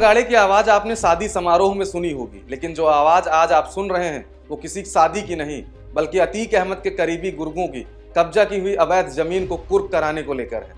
नगाड़े की आवाज आपने शादी समारोह में सुनी होगी, लेकिन जो आवाज आज आप सुन रहे हैं वो किसी शादी की नहीं बल्कि अतीक अहमद के करीबी गुर्गों की कब्जा की हुई अवैध जमीन को कुर्क कराने को लेकर है।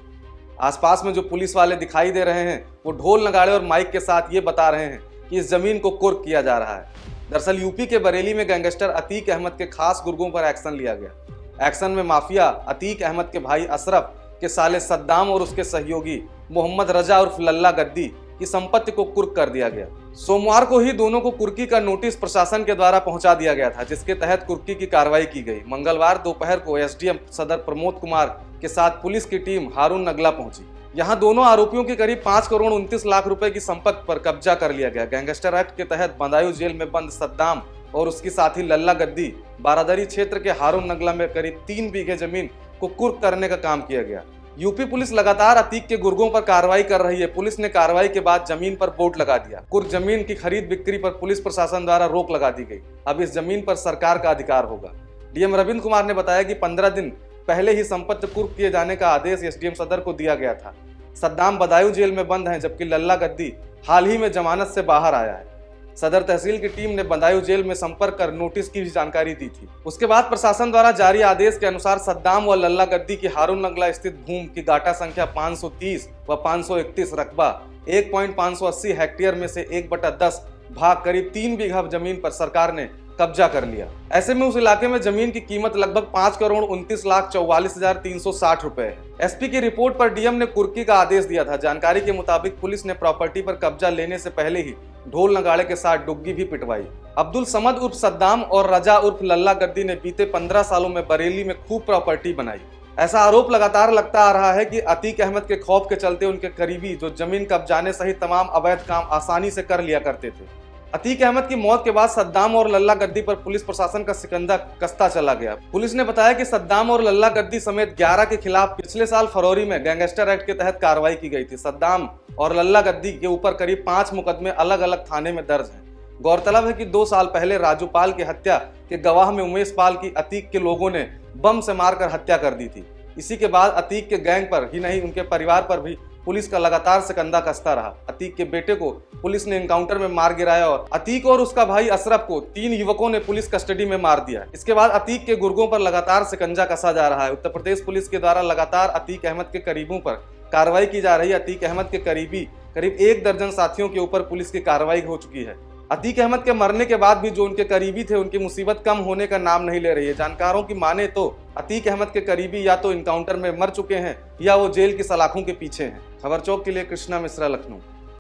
आसपास में जो पुलिस वाले दिखाई दे रहे हैं वो ढोल नगाड़े और माइक के साथ ये बता रहे हैं कि इस जमीन को कुर्क किया जा रहा है। दरअसल यूपी के बरेली में गैंगस्टर अतीक अहमद के खास गुर्गों पर एक्शन लिया गया। एक्शन में माफिया अतीक अहमद के भाई अशरफ के साले सद्दाम और उसके सहयोगी मोहम्मद रजा उर्फ लल्ला गद्दी की संपत्ति को कुर्क कर दिया गया। सोमवार को ही दोनों को कुर्की का नोटिस प्रशासन के द्वारा पहुंचा दिया गया था, जिसके तहत कुर्की की कार्रवाई की गई। मंगलवार दोपहर को एसडीएम सदर प्रमोद कुमार के साथ पुलिस की टीम हारून नगला पहुंची। यहां दोनों आरोपियों की करीब 5 करोड़ 29 लाख रुपए की संपत्ति पर कब्जा कर लिया गया। गैंगस्टर एक्ट के तहत बदायूं जेल में बंद सद्दाम और उसकी साथी लल्ला गद्दी बारादरी क्षेत्र के हारून नगला में करीब 3 बीघे जमीन को कुर्क करने का काम किया गया। यूपी पुलिस लगातार अतीक के गुर्गों पर कार्रवाई कर रही है। पुलिस ने कार्रवाई के बाद जमीन पर बोर्ड लगा दिया। कुर्क जमीन की खरीद बिक्री पर पुलिस प्रशासन द्वारा रोक लगा दी गई। अब इस जमीन पर सरकार का अधिकार होगा। डीएम रविंद्र कुमार ने बताया कि 15 दिन पहले ही संपत्ति कुर्क किए जाने का आदेश एसडीएम सदर को दिया गया था। सद्दाम बदायूं जेल में बंद है, जबकि लल्ला गद्दी हाल ही में जमानत से बाहर आया है। सदर तहसील की टीम ने बदायूं जेल में संपर्क कर नोटिस की भी जानकारी दी थी। उसके बाद प्रशासन द्वारा जारी आदेश के अनुसार सद्दाम व लल्ला गद्दी की हारून नगला स्थित भूमि की गाटा संख्या 530 व 531 रकबा 1.580 हेक्टेयर में से 1/10 भाग करीब 3 बीघा जमीन पर सरकार ने कब्जा कर लिया। ऐसे में उस इलाके में जमीन की कीमत लगभग 5 करोड़ 29,44,360 रुपए है। एसपी की रिपोर्ट पर डीएम ने कुर्की का आदेश दिया था। जानकारी के मुताबिक पुलिस ने प्रॉपर्टी पर कब्जा लेने से पहले ही ढोल नगाड़े के साथ डुग्गी भी पिटवाई। अब्दुल समद उर्फ सद्दाम और रजा उर्फ लल्ला गद्दी ने बीते 15 सालों में बरेली में खूब प्रॉपर्टी बनाई। ऐसा आरोप लगातार लगता आ रहा है कि अतीक अहमद के खौफ के चलते उनके करीबी जो जमीन कब्जाने सहित तमाम अवैध काम आसानी से कर लिया करते थे। अतीक अहमद की मौत के बाद सद्दाम और लल्ला गद्दी पर पुलिस प्रशासन का शिकंजा कसता चला गया। पुलिस ने बताया कि सद्दाम और लल्ला गद्दी समेत 11 के खिलाफ पिछले साल फरवरी में गैंगस्टर एक्ट के तहत कार्रवाई की गई थी। सद्दाम और लल्ला गद्दी के ऊपर करीब 5 मुकदमे अलग अलग थाने में दर्ज हैं। गौरतलब है कि 2 साल पहले राजू पाल की हत्या के गवाह में उमेश पाल की अतीक के लोगों ने बम से मारकर हत्या कर दी थी। इसी के बाद अतीक के गैंग पर ही नहीं उनके परिवार पर भी पुलिस का लगातार शिकंजा कसता रहा। अतीक के बेटे को पुलिस ने एनकाउंटर में मार गिराया और अतीक और उसका भाई अशरफ को 3 युवकों ने पुलिस कस्टडी में मार दिया। इसके बाद अतीक के गुर्गों पर लगातार शिकंजा कसा जा रहा है। उत्तर प्रदेश पुलिस के द्वारा लगातार अतीक अहमद के करीबों पर कार्रवाई की जा रही है। अतीक अहमद के करीबी करीब 1 दर्जन साथियों के ऊपर पुलिस की कार्रवाई हो चुकी है। अतीक अहमद के मरने के बाद भी जो उनके करीबी थे उनकी मुसीबत कम होने का नाम नहीं ले रही है। जानकारों की माने तो अतीक अहमद के करीबी या तो इनकाउंटर में मर चुके हैं या वो जेल की सलाखों के पीछे हैं। खबर चौक के लिए कृष्णा मिश्रा, लखनऊ।